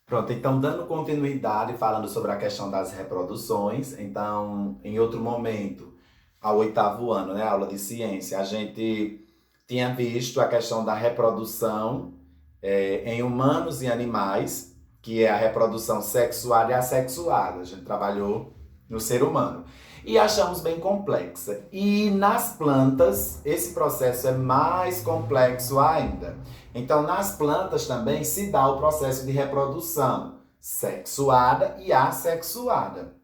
Pronto, então dando continuidade, falando sobre a questão das reproduções, então em outro momento, ao oitavo ano, né, aula de ciência, a gente tinha visto a questão da reprodução em humanos e animais, que é a reprodução sexuada e assexuada. A gente trabalhou no ser humano. E achamos bem complexa. E nas plantas, esse processo é mais complexo ainda. Então, nas plantas também se dá o processo de reprodução sexuada e assexuada.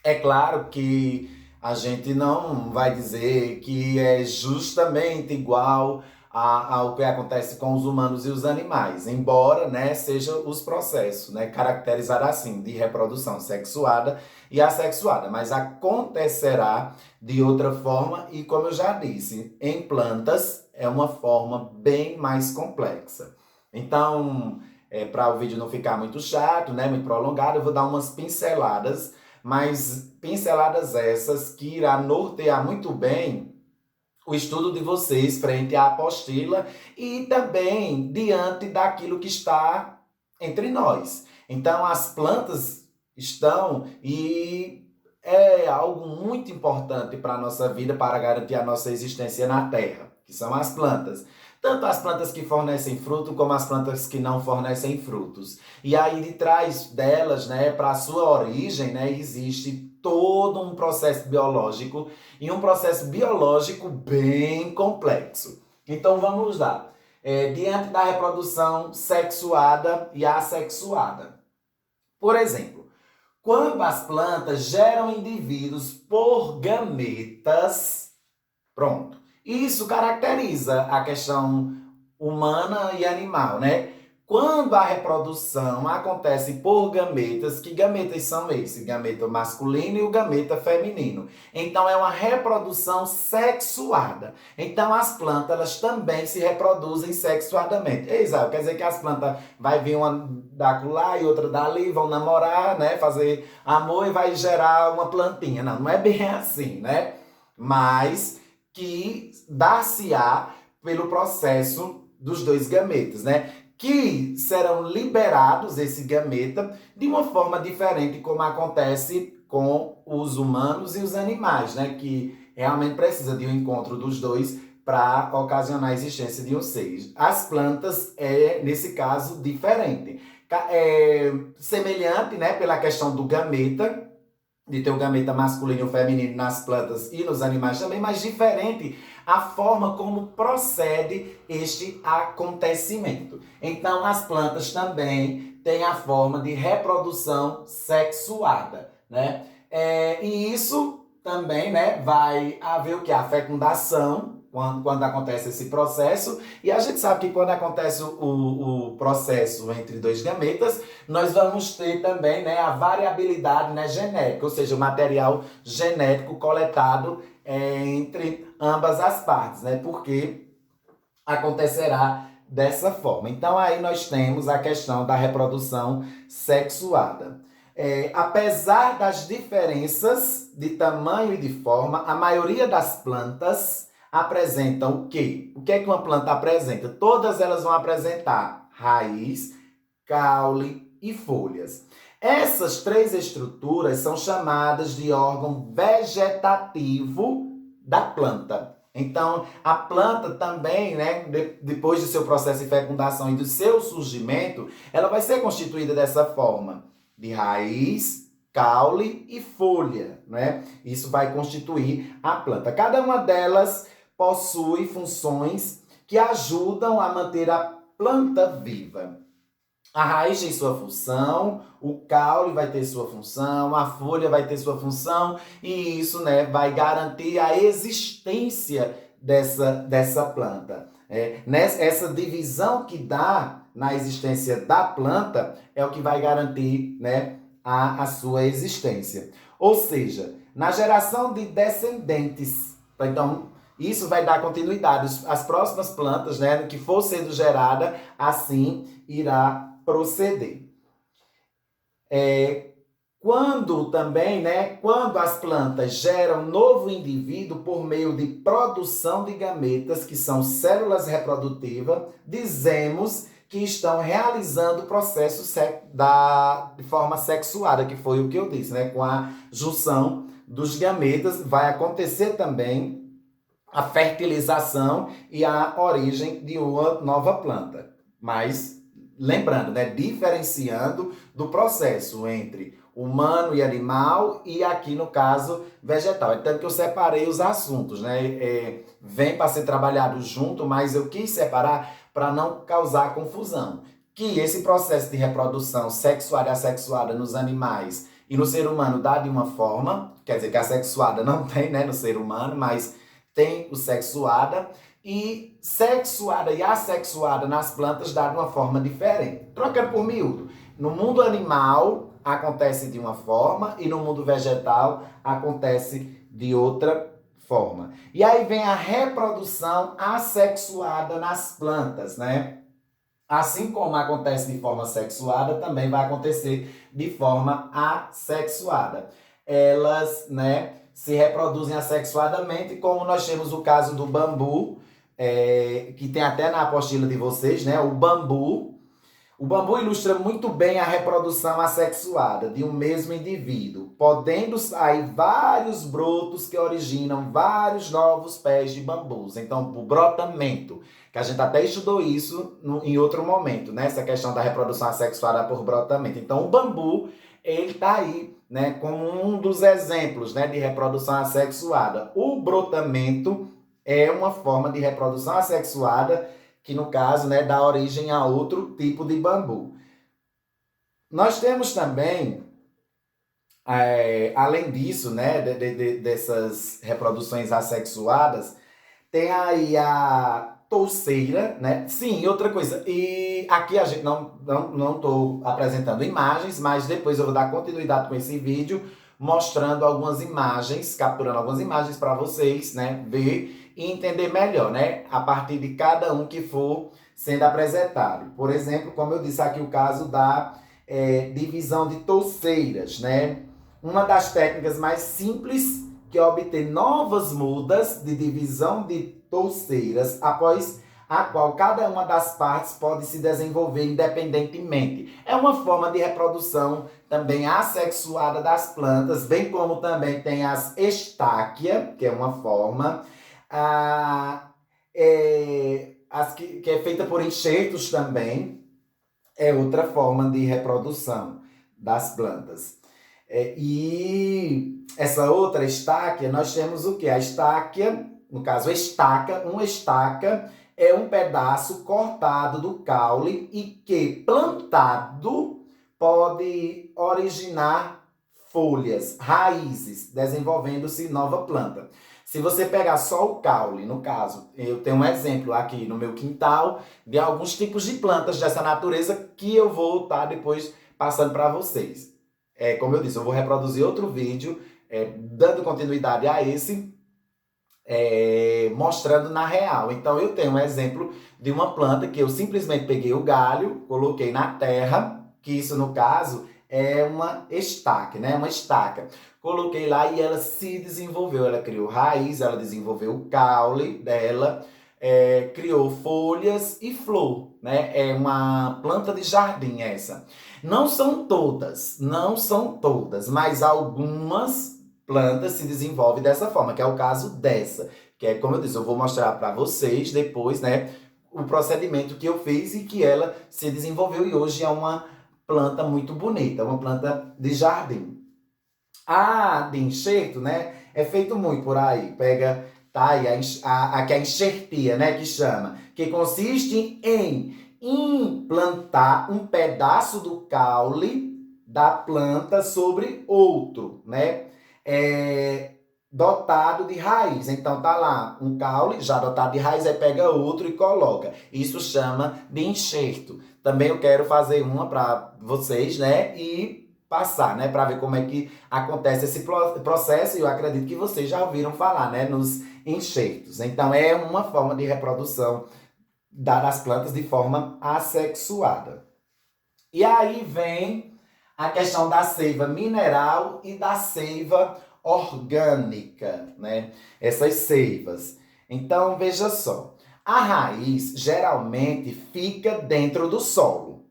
É claro que a gente não vai dizer que é justamente igual ao que acontece com os humanos e os animais, embora, né, sejam os processos, né, caracterizados assim, de reprodução sexuada e assexuada, mas acontecerá de outra forma e, como eu já disse, em plantas é uma forma bem mais complexa. Então, para o vídeo não ficar muito chato, né, muito prolongado, eu vou dar umas pinceladas, mas pinceladas essas que irá nortear muito bem o estudo de vocês frente à apostila e também diante daquilo que está entre nós. Então, as plantas estão e é algo muito importante para a nossa vida, para garantir a nossa existência na Terra, que são as plantas. Tanto as plantas que fornecem fruto, como as plantas que não fornecem frutos. E aí, de trás delas, né, para a sua origem, né, existe todo um processo biológico e um processo biológico bem complexo. Então vamos lá. Diante da reprodução sexuada e assexuada. Por exemplo, quando as plantas geram indivíduos por gametas, pronto. Isso caracteriza a questão humana e animal, né? Quando a reprodução acontece por gametas, que gametas são esses? Gameta masculino e o gameta feminino. Então é uma reprodução sexuada. Então as plantas elas também se reproduzem sexuadamente. Exato, quer dizer que as plantas vai vir uma da lá e outra dali, vão namorar, né, fazer amor e vai gerar uma plantinha. Não, não é bem assim, né? Mas que dá-se-á pelo processo dos dois gametas, né? Que serão liberados esse gameta de uma forma diferente como acontece com os humanos e os animais, né? Que realmente precisa de um encontro dos dois para ocasionar a existência de um ser. As plantas nesse caso, diferente. Semelhante, né, pela questão do gameta, de ter o gameta masculino e o feminino nas plantas e nos animais também, mas diferente a forma como procede este acontecimento. Então, as plantas também têm a forma de reprodução sexuada, né? E isso também, né, vai haver o que? A fecundação, quando acontece esse processo, e a gente sabe que quando acontece o processo entre dois gametas, nós vamos ter também, né, a variabilidade, né, genética, ou seja, o material genético coletado entre ambas as partes, né, porque acontecerá dessa forma. Então aí nós temos a questão da reprodução sexuada. Apesar das diferenças de tamanho e de forma, a maioria das plantas apresentam o quê? O que é que uma planta apresenta? Todas elas vão apresentar raiz, caule e folhas. Essas três estruturas são chamadas de órgão vegetativo da planta. Então, a planta também, né, depois do seu processo de fecundação e do seu surgimento, ela vai ser constituída dessa forma, de raiz, caule e folha, né? Isso vai constituir a planta. Cada uma delas possui funções que ajudam a manter a planta viva. A raiz tem sua função, o caule vai ter sua função, a folha vai ter sua função, e isso, né, vai garantir a existência dessa planta. Essa divisão que dá na existência da planta é o que vai garantir, né, a sua existência. Ou seja, na geração de descendentes, então isso vai dar continuidade. As próximas plantas, né, que for sendo gerada, assim irá proceder. Quando também, né, quando as plantas geram novo indivíduo por meio de produção de gametas, que são células reprodutivas, dizemos que estão realizando o processo de forma sexuada, que foi o que eu disse, né? Com a junção dos gametas, vai acontecer também a fertilização e a origem de uma nova planta. Mas, lembrando, né? Diferenciando do processo entre humano e animal e aqui, no caso, vegetal. É tanto que eu separei os assuntos, né? Vem para ser trabalhado junto, mas eu quis separar para não causar confusão. Que esse processo de reprodução sexuada e assexuada nos animais e no ser humano dá de uma forma, quer dizer que a sexuada não tem, né, no ser humano, mas tem o sexuada, e sexuada e assexuada nas plantas dá de uma forma diferente. Trocando por miúdo, no mundo animal acontece de uma forma e no mundo vegetal acontece de outra forma. E aí vem a reprodução assexuada nas plantas, né? Assim como acontece de forma sexuada, também vai acontecer de forma assexuada. Elas, né, se reproduzem assexuadamente, como nós temos o caso do bambu, que tem até na apostila de vocês, né? O bambu ilustra muito bem a reprodução assexuada de um mesmo indivíduo, podendo sair vários brotos que originam vários novos pés de bambus. Então, o brotamento, que a gente até estudou isso em outro momento, né? Essa questão da reprodução assexuada por brotamento. Então, o bambu, ele está aí, né, como um dos exemplos, né, de reprodução assexuada. O brotamento é uma forma de reprodução assexuada que, no caso, né, dá origem a outro tipo de bambu. Nós temos também, além disso, né, dessas reproduções assexuadas, tem aí a touceira, né? Sim, outra coisa. E aqui a gente não estou apresentando imagens, mas depois eu vou dar continuidade com esse vídeo, mostrando algumas imagens, capturando algumas imagens para vocês, né, ver e entender melhor, né, a partir de cada um que for sendo apresentado. Por exemplo, como eu disse aqui, o caso da divisão de touceiras, né? Uma das técnicas mais simples que é obter novas mudas de divisão de touceiras, após a qual cada uma das partes pode se desenvolver independentemente. É uma forma de reprodução também assexuada das plantas, bem como também tem as estáquia, que é uma forma, que é feita por enxertos também, é outra forma de reprodução das plantas. E essa outra estáquia, nós temos o que? A estáquia, no caso, uma estaca é um pedaço cortado do caule e que, plantado, pode originar folhas, raízes, desenvolvendo-se nova planta. Se você pegar só o caule, no caso, eu tenho um exemplo aqui no meu quintal de alguns tipos de plantas dessa natureza que eu vou estar depois passando para vocês. Como eu disse, eu vou reproduzir outro vídeo, dando continuidade a esse, mostrando na real. Então, eu tenho um exemplo de uma planta que eu simplesmente peguei o galho, coloquei na terra, que isso, no caso, é uma estaca, né? Uma estaca. Coloquei lá e ela se desenvolveu. Ela criou raiz, ela desenvolveu o caule dela, criou folhas e flor, né? É uma planta de jardim essa. Não são todas, mas algumas plantas se desenvolvem dessa forma, que é o caso dessa. Que é, como eu disse, eu vou mostrar para vocês depois, né, o procedimento que eu fiz e que ela se desenvolveu e hoje é uma planta muito bonita, uma planta de jardim. A de enxerto, né, é feito muito por aí. Pega, tá aí, aqui a enxertia, né, que chama, que consiste em implantar um pedaço do caule da planta sobre outro, né, dotado de raiz. Então tá lá um caule já dotado de raiz, aí pega outro e coloca. Isso chama de enxerto. Também eu quero fazer uma para vocês, né, e passar, né, para ver como é que acontece esse processo, e eu acredito que vocês já ouviram falar, né, nos enxertos. Então é uma forma de reprodução das plantas de forma assexuada. E aí vem a questão da seiva mineral e da seiva orgânica, né? Essas seivas. Então, veja só, a raiz geralmente fica dentro do solo.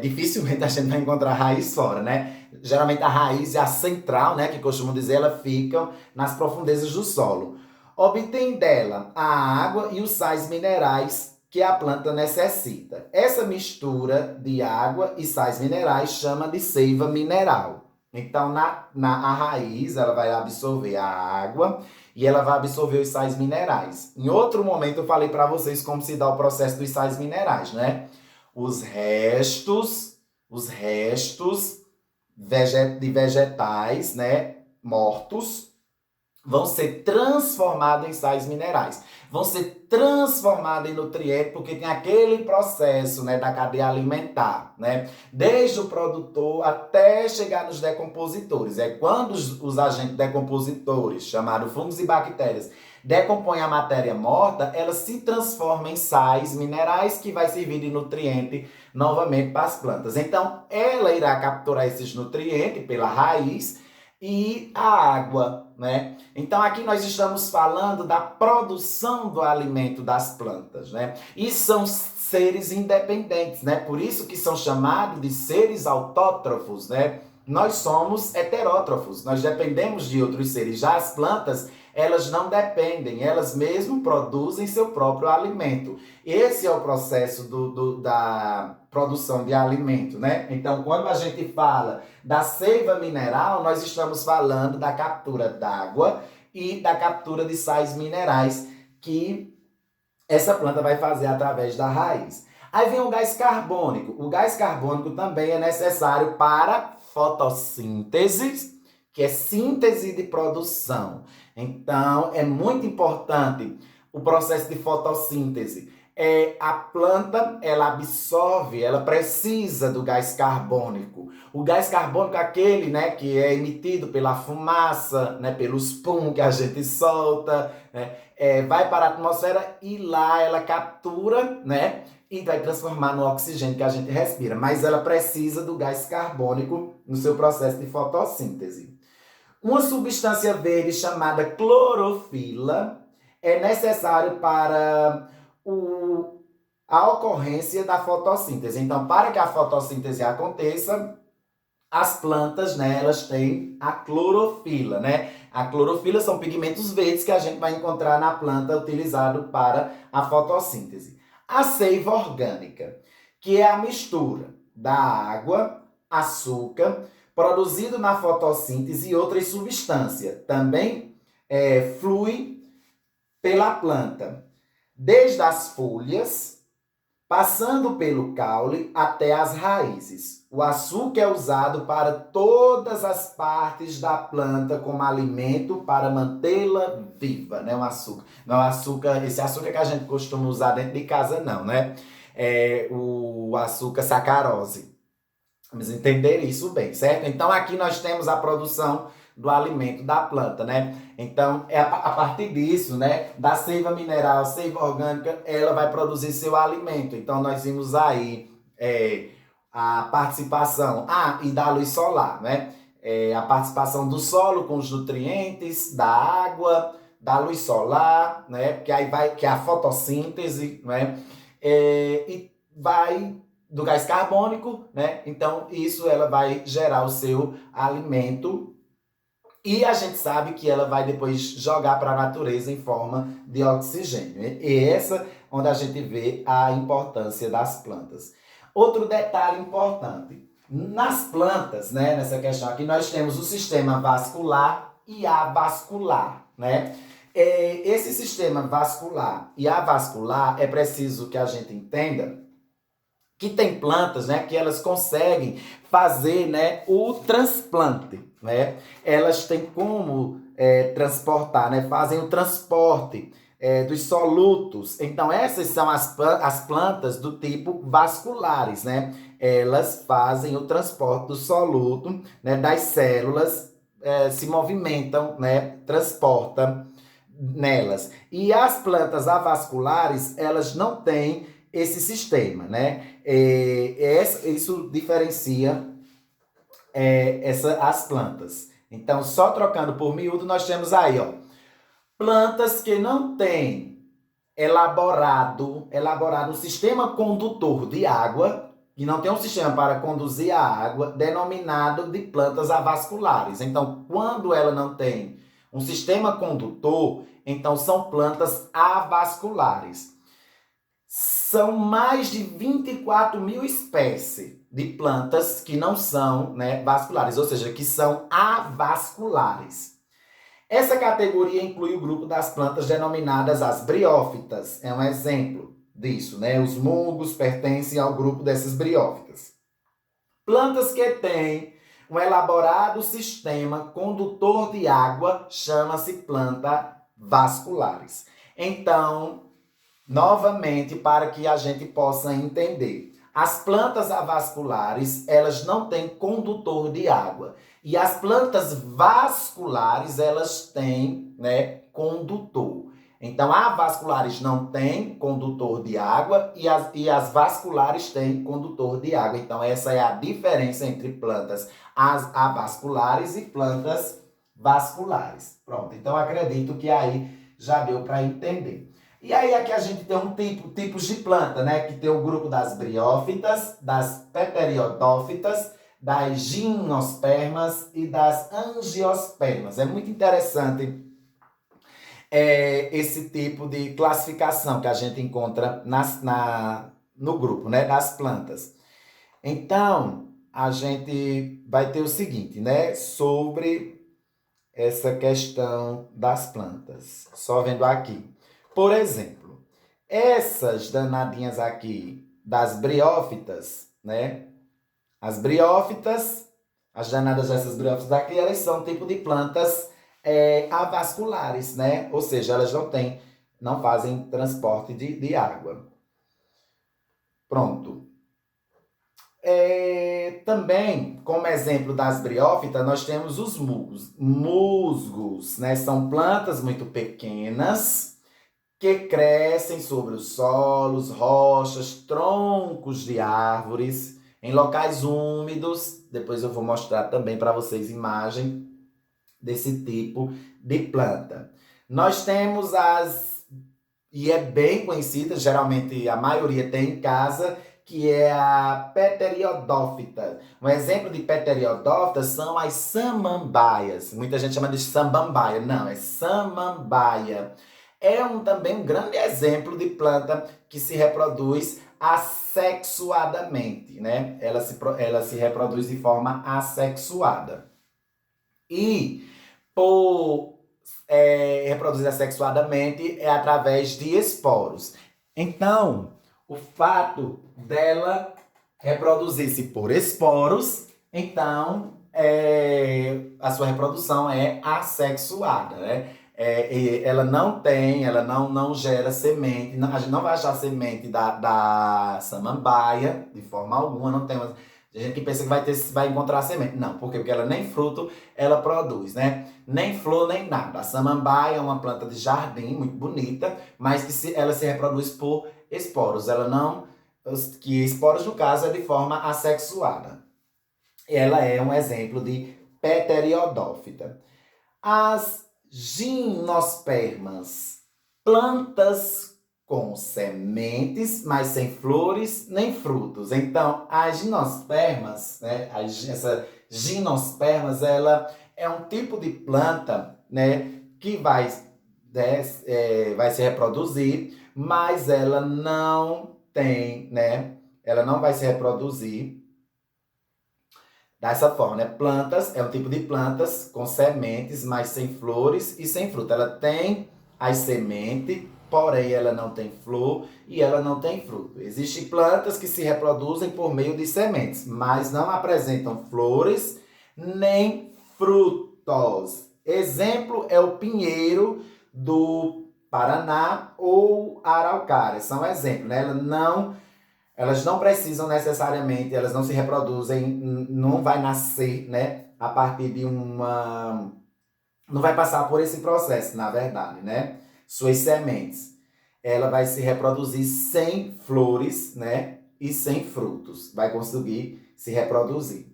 Dificilmente a gente vai encontrar raiz fora, né? Geralmente a raiz é a central, né? Que costumam dizer, ela fica nas profundezas do solo. Obtém dela a água e os sais minerais que a planta necessita. Essa mistura de água e sais minerais chama de seiva mineral. Então, a raiz, ela vai absorver a água e ela vai absorver os sais minerais. Em outro momento, eu falei para vocês como se dá o processo dos sais minerais, né? Os restos de vegetais, né, mortos, vão ser transformados em sais minerais. Vão ser transformados em nutrientes, porque tem aquele processo, né, da cadeia alimentar, né? Desde o produtor até chegar nos decompositores. É quando os agentes decompositores, chamados fungos e bactérias, decompõem a matéria morta, ela se transforma em sais minerais que vai servir de nutriente novamente para as plantas. Então, ela irá capturar esses nutrientes pela raiz e a água, né? Então aqui nós estamos falando da produção do alimento das plantas, né? E são seres independentes, né? Por isso que são chamados de seres autótrofos, né? Nós somos heterótrofos, nós dependemos de outros seres. Já as plantas, elas não dependem, elas mesmo produzem seu próprio alimento. Esse é o processo da produção de alimento, né? Então, quando a gente fala da seiva mineral, nós estamos falando da captura d'água e da captura de sais minerais que essa planta vai fazer através da raiz. Aí vem o gás carbônico. O gás carbônico também é necessário para fotossíntese, que é síntese de produção. Então, é muito importante o processo de fotossíntese. A planta, ela absorve, ela precisa do gás carbônico. O gás carbônico é aquele, né, que é emitido pela fumaça, né, pelos pum que a gente solta, né, vai para a atmosfera e lá ela captura, né, e vai transformar no oxigênio que a gente respira. Mas ela precisa do gás carbônico no seu processo de fotossíntese. Uma substância verde chamada clorofila é necessário para a ocorrência da fotossíntese. Então, para que a fotossíntese aconteça, as plantas, né, elas têm a clorofila, né? A clorofila são pigmentos verdes que a gente vai encontrar na planta utilizado para a fotossíntese. A seiva orgânica, que é a mistura da água, açúcar, produzido na fotossíntese e outras substâncias. Também flui pela planta, desde as folhas, passando pelo caule até as raízes. O açúcar é usado para todas as partes da planta como alimento para mantê-la viva, né? Esse açúcar que a gente costuma usar dentro de casa não, né? O açúcar sacarose. Vamos entender isso bem, certo? Então aqui nós temos a produção do alimento da planta, né? Então, a partir disso, né, da seiva mineral, seiva orgânica, ela vai produzir seu alimento. Então, nós vimos aí a participação, e da luz solar, né? A participação do solo com os nutrientes, da água, da luz solar, né? Que é a fotossíntese, né? E vai do gás carbônico, né? Então, isso ela vai gerar o seu alimento. E a gente sabe que ela vai depois jogar para a natureza em forma de oxigênio. E essa onde a gente vê a importância das plantas. Outro detalhe importante. Nas plantas, né, nessa questão aqui, nós temos o sistema vascular e avascular, né? Esse sistema vascular e avascular é preciso que a gente entenda que tem plantas, né, que elas conseguem fazer, né, o transplante, né? Elas têm como transportar, né? Fazem o transporte dos solutos. Então, essas são as plantas do tipo vasculares, né? Elas fazem o transporte do soluto, né, das células, se movimentam, né? Transportam nelas. E as plantas avasculares, elas não têm esse sistema, né? Isso diferencia as plantas. Então, só trocando por miúdo, nós temos aí, ó, plantas que não têm elaborado um sistema condutor de água, que não tem um sistema para conduzir a água, denominado de plantas avasculares. Então, quando ela não tem um sistema condutor, então são plantas avasculares. São mais de 24 mil espécies de plantas que não são, né, vasculares, ou seja, que são avasculares. Essa categoria inclui o grupo das plantas denominadas as briófitas. É um exemplo disso, né? Os musgos pertencem ao grupo dessas briófitas. Plantas que têm um elaborado sistema condutor de água chama-se planta vasculares. Então, novamente, para que a gente possa entender, as plantas avasculares, elas não têm condutor de água. E as plantas vasculares, elas têm, né, condutor. Então, avasculares não têm condutor de água e as vasculares têm condutor de água. Então, essa é a diferença entre plantas avasculares e plantas vasculares. Pronto, então acredito que aí já deu para entender. E aí aqui a gente tem tipos de planta, né? Que tem o grupo das briófitas, das pteriodófitas, das gimnospermas e das angiospermas. É muito interessante esse tipo de classificação que a gente encontra no grupo, né? Das plantas. Então, a gente vai ter o seguinte, né? Sobre essa questão das plantas. Só vendo aqui. Por exemplo, essas danadinhas aqui das briófitas, né? As briófitas, as danadas dessas briófitas aqui, elas são um tipo de plantas avasculares, né? Ou seja, elas não fazem transporte de água. Pronto. Também, como exemplo das briófitas, nós temos os musgos. Musgos, né? São plantas muito pequenas, que crescem sobre os solos, rochas, troncos de árvores, em locais úmidos. Depois eu vou mostrar também para vocês imagem desse tipo de planta. Nós temos e é bem conhecida, geralmente a maioria tem em casa, que é a pteriodófita. Um exemplo de pteriodófita são as samambaias. Muita gente chama de samambaia. Não, é samambaia. É também um grande exemplo de planta que se reproduz assexuadamente, né? Ela se reproduz de forma assexuada. E por reproduzir assexuadamente é através de esporos. Então, o fato dela reproduzir-se por esporos, então a sua reprodução é assexuada, né? Ela não gera semente, a gente não vai achar semente da samambaia, de forma alguma, não tem. A gente que pensa que vai encontrar semente. Não, por quê? Porque ela nem fruto ela produz, né? Nem flor, nem nada. A samambaia é uma planta de jardim, muito bonita, mas que ela se reproduz por esporos. Que esporos, no caso, é de forma assexuada. Ela é um exemplo de pteriodófita. As gimnospermas, plantas com sementes, mas sem flores nem frutos. Então, as gimnospermas, né, essa gimnospermas, ela é um tipo de planta, né, que vai se reproduzir, mas ela não tem, né, ela não vai se reproduzir dessa forma, né? Plantas, é um tipo de plantas com sementes, mas sem flores e sem fruta. Ela tem as sementes, porém ela não tem flor e ela não tem fruto. Existem plantas que se reproduzem por meio de sementes, mas não apresentam flores nem frutos. Exemplo é o pinheiro do Paraná ou a araucária. São exemplos, né? Elas não precisam necessariamente, elas não se reproduzem, não vai nascer, né, a partir de uma... Não vai passar por esse processo, na verdade, né? Suas sementes. Ela vai se reproduzir sem flores, né, e sem frutos. Vai conseguir se reproduzir.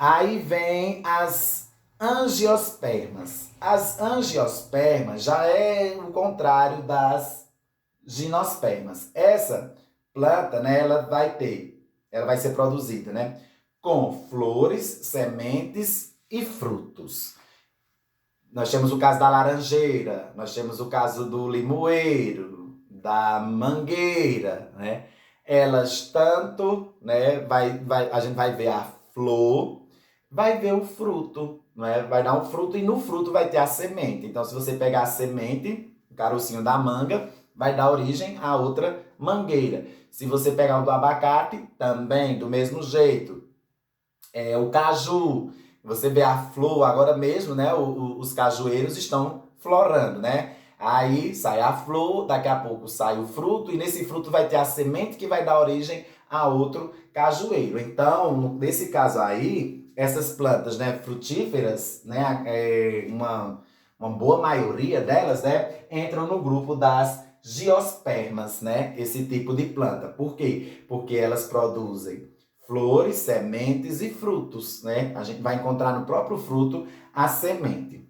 Aí vem as angiospermas. As angiospermas já é o contrário das gimnospermas. Essa planta, né, ela vai ser produzida, né, com flores, sementes e frutos. Nós temos o caso da laranjeira, nós temos o caso do limoeiro, da mangueira, né? Elas tanto, né, a gente vai ver a flor, vai ver o fruto, né? Vai dar um fruto e no fruto vai ter a semente. Então, se você pegar a semente, o carocinho da manga, vai dar origem a outra mangueira. Se você pegar o do abacate, também do mesmo jeito. O caju, você vê a flor agora mesmo, né? Os cajueiros estão florando, né? Aí sai a flor, daqui a pouco sai o fruto, e nesse fruto vai ter a semente que vai dar origem a outro cajueiro. Então, nesse caso aí, essas plantas, né, frutíferas, né, uma boa maioria delas, né, entram no grupo das geospermas, né, esse tipo de planta. Por quê? Porque elas produzem flores, sementes e frutos, né? A gente vai encontrar no próprio fruto a semente.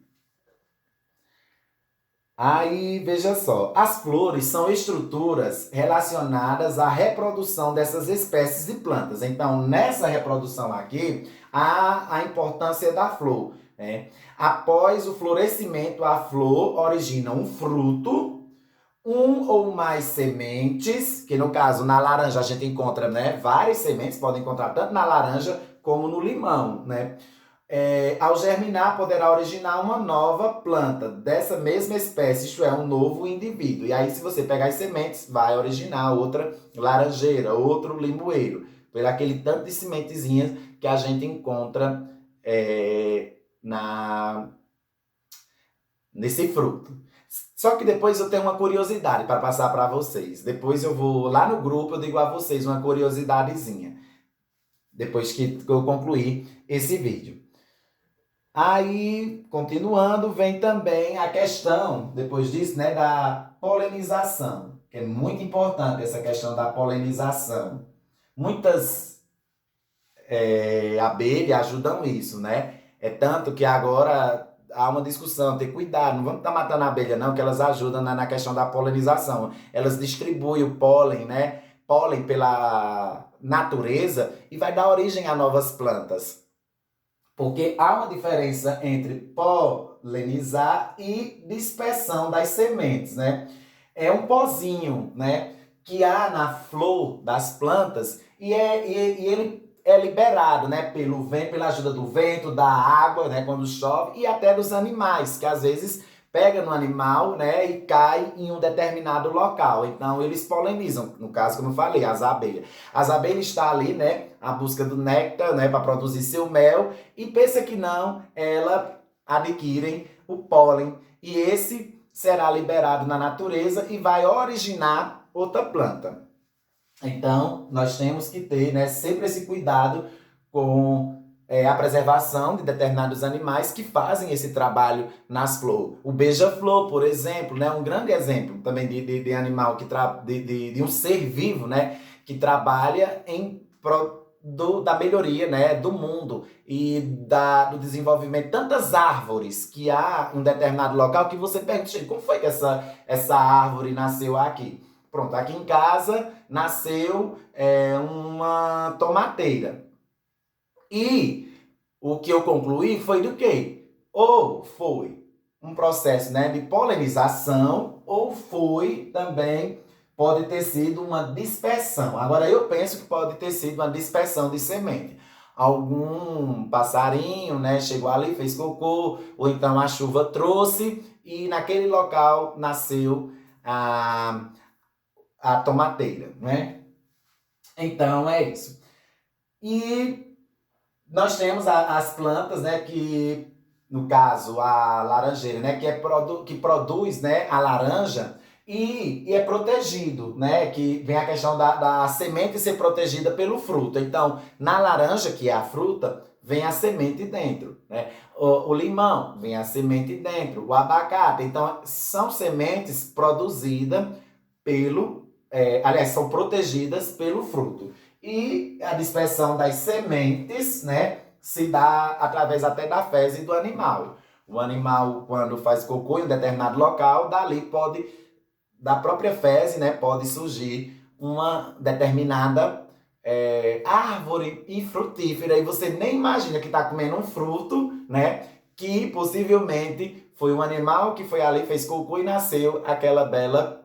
Aí, veja só, as flores são estruturas relacionadas à reprodução dessas espécies de plantas. Então, nessa reprodução aqui, há a importância da flor, né? Após o florescimento, a flor origina um fruto, um ou mais sementes, que no caso na laranja a gente encontra, né, várias sementes, pode encontrar tanto na laranja como no limão, né? Ao germinar, poderá originar uma nova planta dessa mesma espécie, isto é, um novo indivíduo. E aí, se você pegar as sementes, vai originar outra laranjeira, outro limoeiro, por aquele tanto de sementezinhas que a gente encontra na nesse fruto. Só que depois eu tenho uma curiosidade para passar para vocês. Depois eu vou lá no grupo, eu digo a vocês uma curiosidadezinha. Depois que eu concluir esse vídeo. Aí, continuando, vem também a questão, depois disso, né, da polinização. Que é muito importante essa questão da polinização. Muitas abelhas ajudam isso, né? É tanto que agora há uma discussão, ter cuidado, não vamos estar matando a abelha não, que elas ajudam na questão da polinização. Elas distribuem o pólen, né? Pólen pela natureza e vai dar origem a novas plantas. Porque há uma diferença entre polinizar e dispersão das sementes, né? É um pozinho, né, que há na flor das plantas e ele é liberado, né, pelo vento, pela ajuda do vento, da água, né, quando chove, e até dos animais, que às vezes pega no animal, né, e cai em um determinado local. Então eles polinizam, no caso, como eu falei, as abelhas. As abelhas estão ali, né, à busca do néctar, né, para produzir seu mel, e pensa que não, elas adquirem o pólen, e esse será liberado na natureza e vai originar outra planta. Então, nós temos que ter, né, sempre esse cuidado com a preservação de determinados animais que fazem esse trabalho nas flores. O beija-flor, por exemplo, né, um grande exemplo também de animal, de um ser vivo, né, que trabalha em da melhoria, né, do mundo e do desenvolvimento de tantas árvores que há em um determinado local que você pergunta, como foi que essa árvore nasceu aqui? Pronto, aqui em casa nasceu uma tomateira. E o que eu concluí foi do quê? Ou foi um processo, né, de polinização, ou foi também, pode ter sido uma dispersão. Agora, eu penso que pode ter sido uma dispersão de semente. Algum passarinho, né, chegou ali, fez cocô, ou então a chuva trouxe e naquele local nasceu a tomateira, né? Então, é isso. E nós temos as plantas, né, que, no caso, a laranjeira, né, que produz, né, a laranja e é protegido, né, que vem a questão da semente ser protegida pelo fruto. Então, na laranja, que é a fruta, vem a semente dentro, né? O limão, vem a semente dentro. O abacate, então, são sementes produzidas aliás, são protegidas pelo fruto. E a dispersão das sementes, né, se dá através até da fezes do animal. O animal, quando faz cocô em um determinado local, dali pode, da própria fezes, né, pode surgir uma determinada árvore e frutífera. E você nem imagina que está comendo um fruto, né, que possivelmente foi um animal que foi ali, fez cocô e nasceu aquela bela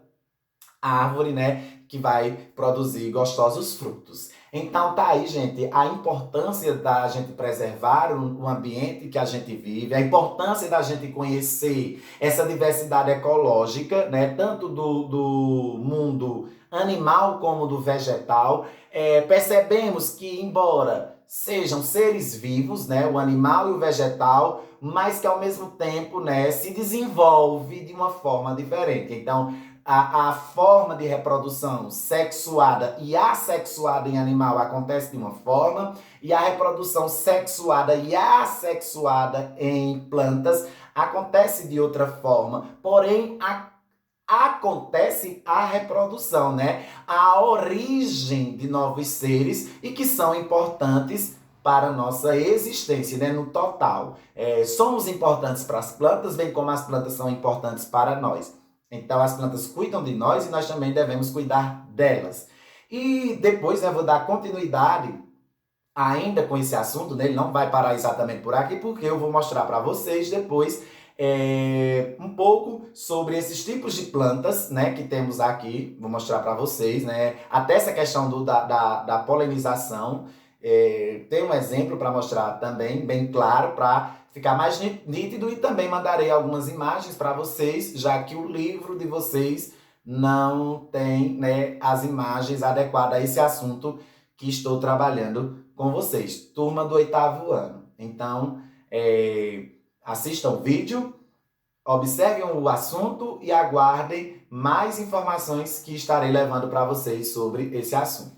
árvore, né, que vai produzir gostosos frutos. Então tá aí, gente, a importância da gente preservar o ambiente que a gente vive, a importância da gente conhecer essa diversidade ecológica, né, tanto do mundo animal como do vegetal. Percebemos que, embora sejam seres vivos, né, o animal e o vegetal, mas que ao mesmo tempo, né, se desenvolve de uma forma diferente. Então, a forma de reprodução sexuada e assexuada em animal acontece de uma forma, e a reprodução sexuada e assexuada em plantas acontece de outra forma. Porém, acontece a reprodução, né? A origem de novos seres e que são importantes para a nossa existência, né? No total. Somos importantes para as plantas, bem como as plantas são importantes para nós. Então, as plantas cuidam de nós e nós também devemos cuidar delas. E depois eu vou dar continuidade ainda com esse assunto, né? Ele não vai parar exatamente por aqui, porque eu vou mostrar para vocês depois um pouco sobre esses tipos de plantas, né, que temos aqui. Vou mostrar para vocês, né? Até essa questão da polinização. Tem um exemplo para mostrar também, bem claro, para ficar mais nítido, e também mandarei algumas imagens para vocês, já que o livro de vocês não tem, né, as imagens adequadas a esse assunto que estou trabalhando com vocês, turma do 8º ano. Então, assistam o vídeo, observem o assunto e aguardem mais informações que estarei levando para vocês sobre esse assunto.